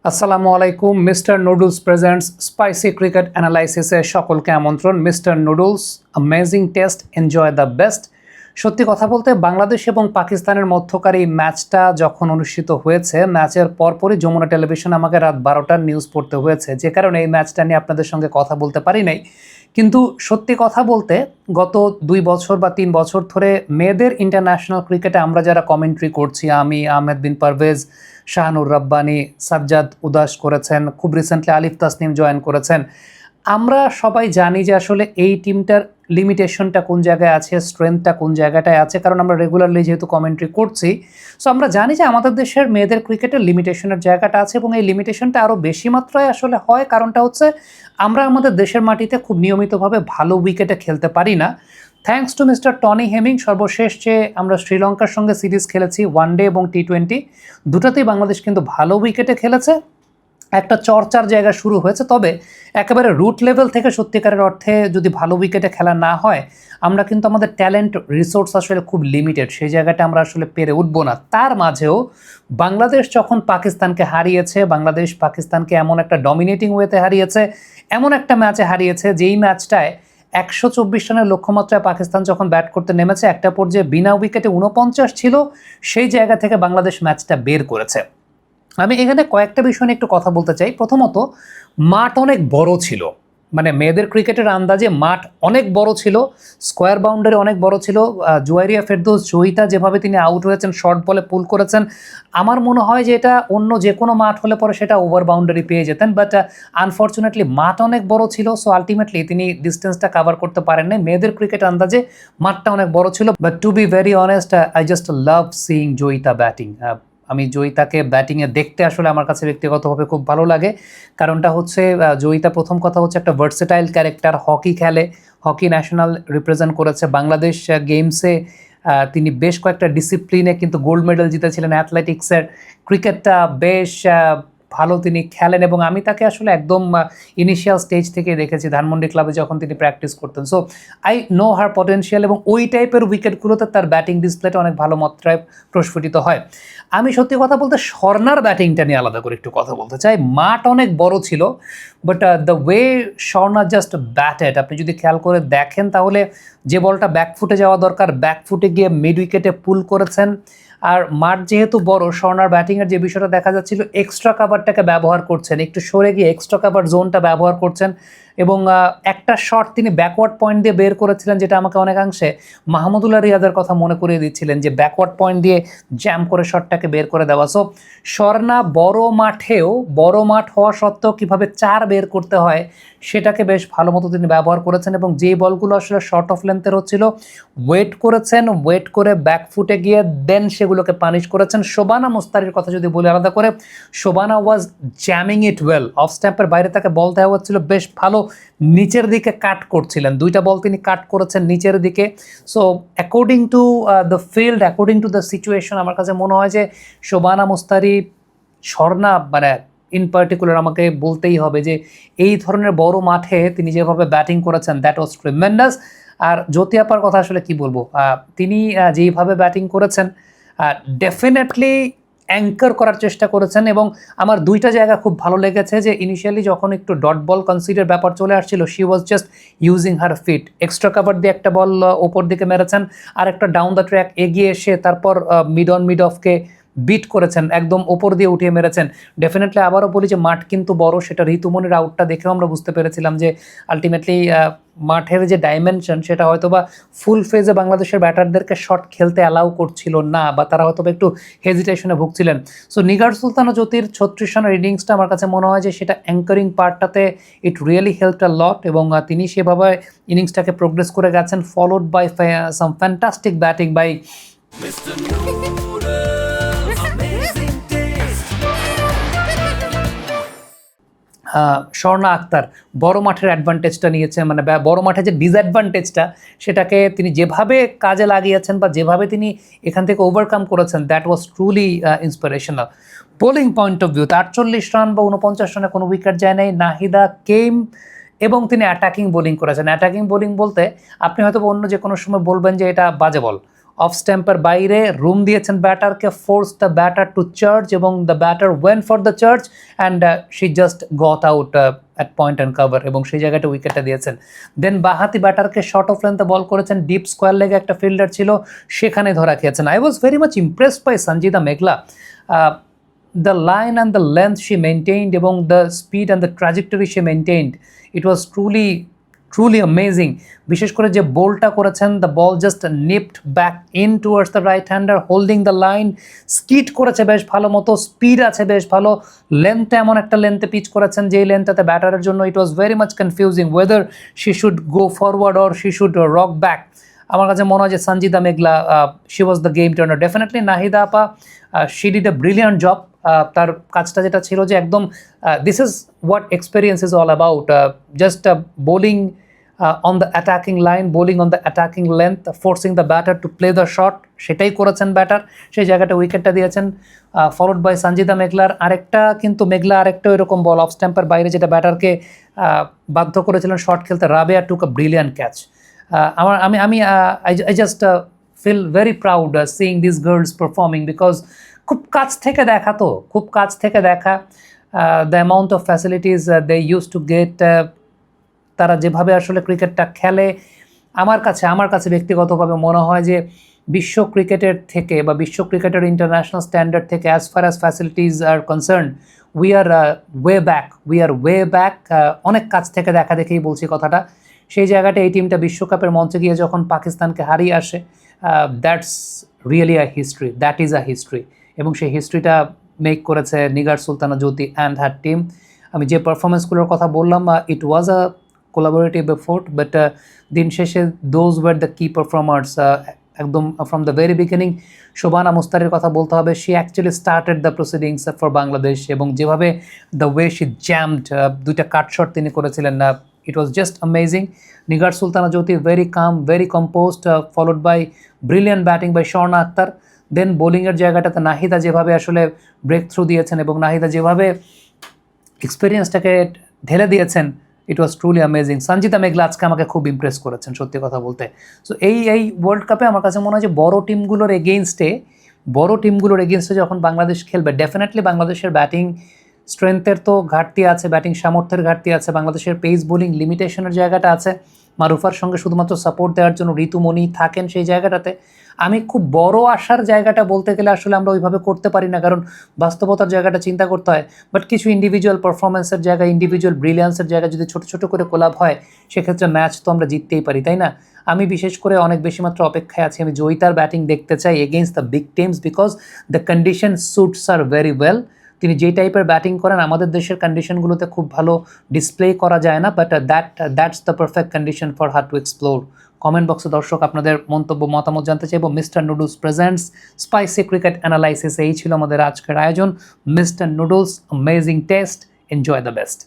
আসসালামু আলাইকুম। Mister Noodles presents spicy cricket অ্যানালাইসিসে সকলকে আমন্ত্রণ। Mister Noodles, amazing taste, enjoy the best. সত্যি কথা বলতে বাংলাদেশ এবং পাকিস্তানের মধ্যকার এই ম্যাচটা যখন অনুষ্ঠিত হয়েছে, ম্যাচের পরপরই যমুনা টেলিভিশন আমাকে রাত 12টার নিউজ পড়তে হয়েছে, যে কারণে এই ম্যাচটা নিয়ে আপনাদের সঙ্গে কথা বলতে পারি নাই। কিন্তু সত্যি কথা বলতে গত 2 বছর বা 3 বছর ধরে মেয়েদের ইন্টারন্যাশনাল ক্রিকেটে আমরা যারা কমেন্ট্রি করছি, আমি, আহমেদ বিন পারভেজ, শাহানুর রাব্বানি, সাজ্জাদ উদাস করেছেন, খুব রিসেন্টলি আলিফ তাসনিম জয়েন করেছেন, আমরা সবাই জানি যে আসলে এই টিমটার লিমিটেশনটা কোন জায়গায় আছে, স্ট্রেংথটা কোন জায়গাটায় আছে, কারণ আমরা রেগুলারলি যেহেতু কমেন্ট্রি করছি। সো আমরা জানি যে আমাদের দেশের মেয়েদের ক্রিকেটের লিমিটেশনের জায়গাটা আছে, এবং এই লিমিটেশনটা আরও বেশি মাত্রায় আসলে হয়। কারণটা হচ্ছে আমরা আমাদের দেশের মাটিতে খুব নিয়মিতভাবে ভালো উইকেটে খেলতে পারি না। Thanks to mister Tony Hemming, সর্বশেষ যে আমরা শ্রীলঙ্কার সঙ্গে সিরিজ খেলেছি ওয়ানডে এবং টি20, দুটাতেই বাংলাদেশ কিন্তু ভালো উইকেটে খেলেছে, একটা চর্চার জায়গা শুরু হয়েছে। তবে একেবারে রুট লেভেল থেকে সত্যিকারের অর্থে যদি ভালো উইকেটে খেলা না হয়, আমরা কিন্তু আমাদের ট্যালেন্ট রিসোর্স আসলে খুব লিমিটেড, সেই জায়গাটা আমরা আসলে পেরে উঠবো না। তার মাঝেও বাংলাদেশ যখন পাকিস্তানকে হারিয়েছে, বাংলাদেশ পাকিস্তানকে এমন একটা ডমিনেটিং ওয়েতে হারিয়েছে, এমন একটা ম্যাচে হারিয়েছে যেই ম্যাচটায় 124 রানের লক্ষ্যমাত্রায় পাকিস্তান যখন ব্যাট করতে নেমেছে, একটা পর্যায়ে বিনা উইকেটে 49 ছিল, সেই জায়গা থেকে বাংলাদেশ ম্যাচটা বের করেছে। আমি এখানে কয়েকটা বিষয় নিয়ে একটু কথা বলতে চাই। প্রথমত, মাঠ অনেক বড় ছিল, মানে মেয়েদের ক্রিকেটের আন্দাজে মাঠ অনেক বড় ছিল, স্কোয়ার বাউন্ডারি অনেক বড় ছিল। জুয়াইরিয়া ফেরদৌস জয়িতা যেভাবে তিনি আউট হয়েছেন, শর্ট বলে পুল করেছেন, আমার মনে হয় যে এটা অন্য যে কোনো মাঠ হলে পরে সেটা ওভার বাউন্ডারি পেয়ে যেতেন, বাট আনফর্চুনেটলি মাঠ অনেক বড় ছিল। সো আলটিমেটলি তিনি ডিস্টেন্সটা কাভার করতে পারেন নাই। মেয়েদের ক্রিকেট আন্দাজে মাঠটা অনেক বড় ছিল, but to be very honest, I just love seeing Joyita batting. আমি জয়িতাকে ব্যাটিংয়ে দেখতে আসলে আমার কাছে ব্যক্তিগতভাবে খুব ভালো লাগে। কারণটা হচ্ছে জয়িতা, প্রথম কথা হচ্ছে একটা ভার্সেটাইল ক্যারেক্টার, হকি খেলে, হকি ন্যাশনাল রিপ্রেজেন্ট করেছে বাংলাদেশ গেমসে। তিনি বেশ কয়েকটা ডিসিপ্লিনে কিন্তু গোল্ড মেডেল জিতেছিলেন অ্যাথলেটিক্সের। ক্রিকেটটা বেশ ভালো তিনি খেলেন, এবং আমি তাকে আসলে একদম ইনিশিয়াল স্টেজ থেকে দেখেছি ধানমন্ডি ক্লাবে যখন তিনি প্র্যাকটিস করতেন। So I know her potential, এবং ওই টাইপের উইকেটগুলোতে তার ব্যাটিং ডিসপ্লেটা অনেক ভালো মাত্রায় প্রস্ফুটিত হয়। আমি সত্যি কথা বলতে স্বর্ণার ব্যাটিংটা নিয়ে আলাদা করে একটু কথা বলতে চাই। মাঠ অনেক বড় ছিল, but the way Swarna just batted, আপনি যদি খেয়াল করে দেখেন তাহলে যে বলটা ব্যাকফুটে যাওয়া দরকার, ব্যাকফুটে গিয়ে মিড উইকেটে পুল করেছেন। আর মাঠ যেহেতু বড়, স্বর্ণার ব্যাটিংয়ের যে বিষয়টা দেখা যাচ্ছিল, এক্সট্রা কাভারটাকে ব্যবহার করছেন, একটু সরে গিয়ে এক্সট্রা কাভার জোনটা ব্যবহার করছেন, এবং একটা শট তিনি ব্যাকওয়ার্ড পয়েন্ট দিয়ে বের করেছিলেন, যেটা আমাকে অনেকাংশে মাহমুদুল্লাহ রিয়াদের কথা মনে করিয়ে দিচ্ছিলেন, যে ব্যাকওয়ার্ড পয়েন্ট দিয়ে জ্যাম করে শটটাকে বের করে দেওয়া। সো স্বর্ণা বড় মাঠেও, বড় মাঠ হওয়া সত্ত্বেও কীভাবে 4 বের করতে হয় সেটাকে বেশ ভালো মতো তিনি ব্যবহার করেছেন, এবং যেই বলগুলো আসলে শর্ট অফ লেন্থের হচ্ছিল, ওয়েট করেছেন, ওয়েট করে ব্যাকফুটে গিয়ে দেন সেগুলোকে পানিশ করেছেন। শোবানা মুস্তারির কথা যদি বলি আলাদা করে, শোবানা ওয়াজ জ্যামিং ইট ওয়েল। অফ স্ট্যাম্পের বাইরে তাকে বল দেওয়া হচ্ছিল, বেশ ভালো নিচের দিকে কাট করছিলেন, 2টা বল তিনি কাট করেছেন নিচের দিকে। So according to the field, according to the situation, আমার কাছে মনে হয় যে শোবানা মুস্তারি, স্বর্ণা, মানে ইন পার্টিকুলার আমাকে বলতেই হবে যে এই ধরনের বড় মাঠে তিনি যেভাবে ব্যাটিং করেছেন, দ্যাট ওয়াজ ট্রিমেন্ডাস। আর জ্যোতি আপার কথা আসলে কি বলবো, তিনি যেইভাবে ব্যাটিং করেছেন, ডেফিনেটলি অ্যাঙ্কার করার চেষ্টা করেছেন। এবং আমার 2টা জায়গা খুব ভালো লেগেছে, যে ইনিশিয়ালি যখন একটু ডট বল কনসিডার ব্যাপার চলে আসছিল, she was just using her feet, extra cover দিয়ে একটা বল ওপর দিকে মেরেছেন, আর একটা ডাউন দ্য ট্র্যাক এগিয়ে এসে তারপর মিড অন মিড অফকে বিট করেছেন, একদম ওপর দিয়ে উঠিয়ে মেরেছেন। ডেফিনেটলি আবারও বলি যে মাঠ কিন্তু বড়, সেটা ঋতুমনির আউটটা দেখেও আমরা বুঝতে পেরেছিলাম যে আলটিমেটলি মাঠের যে ডাইমেনশন সেটা হয়তো বা ফুল ফেজে বাংলাদেশের ব্যাটারদেরকে শট খেলতে অ্যালাউ করছিল না, বা তারা হয়তো একটু হেজিটেশনে ভুগছিলেন। সো নিগার সুলতান ও জ্যোতির 36 রানের ইনিংসটা আমার কাছে মনে হয় যে সেটা অ্যাঙ্কারিং পার্টটাতে it really helped a lot, এবং তিনি সেভাবে ইনিংসটাকে প্রোগ্রেস করে গেছেন, followed by some fantastic batting by Swarna Akter. বড় মাঠের অ্যাডভান্টেজটা নিয়েছে, মানে বড় মাঠে যে ডিসঅ্যাডভান্টেজটা সেটাকে তিনি যেভাবে কাজে লাগিয়েছেন, বা যেভাবে তিনি এখান থেকে ওভারকাম করেছেন, that was truly inspirational. Bowling point of ভিউতে 48 রান বা 49 রানে কোনো উইকেট যায় নাই, নাহিদা কেম, এবং তিনি অ্যাটাকিং বোলিং করেছেন। অ্যাটাকিং বোলিং বলতে আপনি হয়তো অন্য যে কোনো সময় বলবেন যে এটা বাজে বল, অফ স্ট্যাম্পের বাইরে রুম দিয়েছেন ব্যাটারকে, force the batter to charge এবং the batter went for the charge and she just got out at point and cover এবং সেই জায়গাটা উইকেটটা দিয়েছেন। দেন বাহাতি ব্যাটারকে শর্ট অফ লেন্থে বল করেছেন, ডিপ স্কোয়ার লেগে একটা ফিল্ডার ছিল, সেখানে ধরা খেয়েছেন। I was very much impressed by Sanjida Meghla. The line and the length she maintained এবং the speed and the trajectory she maintained, it was truly amazing. বিশেষ করে যে বোলটা করেছেন, the ball just nipped back in towards the right hander holding the line, skid করেছে বেশ ভালো মতো, speed আছে বেশ ভালো, লেন্থে এমন একটা লেন্থে পিচ করেছেন যেই লেন্থটাতে ব্যাটারের জন্য it was very much confusing whether she should go forward or she should rock back. আমার কাছে মনে হয় যে Sanjida Meghla she was the game turner. Definitely Nahida আপা she did a brilliant job. তার কাজটা যেটা ছিল যে একদম this is what experience is all about, just bowling on the attacking line, bowling on the attacking length, forcing the batter to play the shot, সেটাই করেছেন batter, সেই জায়গাটা উইকেটটা দিয়েছেন। ফলোড বাই সঞ্জিদা মেঘলার আরেকটা কিন্তু মেঘলা আরেকটা এরকম বল অফ স্ট্যাম্পের বাইরে যেটা ব্যাটারকে বাধ্য করেছিলেন শট খেলতে, Rabeya took a brilliant catch. I just feel very proud seeing these girls performing because খুব কাছ থেকে দেখা, তো খুব কাছ থেকে দেখা, the amount of facilities they used to get, তারা যেভাবে আসলে ক্রিকেটটা খেলে, আমার কাছে ব্যক্তিগতভাবে মনে হয় যে বিশ্ব ক্রিকেটের থেকে বা বিশ্ব ক্রিকেটের ইন্টারন্যাশনাল স্ট্যান্ডার্ড থেকে as far as facilities R concern we are way back. অনেক কাছ থেকে দেখা দেখেই বলছি কথাটা। সেই জায়গাটা এই টিমটা বিশ্বকাপের মঞ্চে গিয়ে যখন পাকিস্তানকে হারিয়ে আসে, that's really a history, that is a history. এবং সেই হিস্ট্রিটা মেক করেছে Nigar Sultana Jyoti and her team. আমি যে পারফরমেন্সগুলোর কথা বললাম, it was a collaborative effort, but দিন শেষে those were the key performers. একদম from the very beginning Shobana মুস্তারির কথা বলতে হবে, she actually started the proceedings for Bangladesh, এবং যেভাবে দ্য ওয়ে শি জ্যামড, দুইটা কাটশট তিনি করেছিলেন, it was just amazing. Nigar Sultana Jyoti very calm, very composed, followed by brilliant batting by Sharna Akhtar. Then bowling এর জায়গাটাতে নাহিদা যেভাবে আসলে ব্রেক থ্রু দিয়েছেন এবং নাহিদা যেভাবে এক্সপিরিয়েন্সটাকে ঢেলে দিয়েছেন, ইট ওয়াজ ট্রুলি অ্যামেজিং। সঞ্জিদা মেঘলা আজকে আমাকে খুব ইমপ্রেস করেছেন সত্যি কথা বলতে। সো এই ওয়ার্ল্ড কাপে আমার কাছে মনে হয় যে বড় টিমগুলোর এগেনস্টে যখন বাংলাদেশ খেলবে, ডেফিনেটলি বাংলাদেশের ব্যাটিং স্ট্রেংথের তো ঘাটতি আছে, ব্যাটিং সামর্থ্যের ঘাটতি আছে, বাংলাদেশের পেস বোলিং লিমিটেশনের জায়গাটা আছে, মারুফার সঙ্গে শুধুমাত্র সাপোর্ট দেওয়ার জন্য ঋতুমণি থাকেন সেই জায়গাটাতে। আমি খুব বড় আশার জায়গাটা বলতে গেলে আসলে আমরা ওইভাবে করতে পারি না, কারণ বাস্তবতার জায়গাটা চিন্তা করতে হয়। বাট কিছু ইন্ডিভিজুয়াল পারফরমেন্সের জায়গায়, ইন্ডিভিজুয়াল ব্রিলিয়ান্সের জায়গায় যদি ছোটো ছোটো করে কোলাপ হয়, সেক্ষেত্রে ম্যাচ তো আমরা জিততেই পারি, তাই না? আমি বিশেষ করে অনেক বেশি মাত্র অপেক্ষায় আছি, আমি জয়িতার ব্যাটিং দেখতে চাই against the big teams, because the condition suits are very well. তিনি যেই টাইপের ব্যাটিং করেন আমাদের দেশের কন্ডিশনগুলোতে খুব ভালো ডিসপ্লে করা যায় না, but that's the perfect condition for her to explore. Comment বক্সে দর্শক আপনাদের মন্তব্য মতামত জানতে চাইব। Mister Noodles presents spicy cricket analysis, এই ছিল আমাদের আজকের আয়োজন। Mister Noodles, amazing taste, enjoy the best.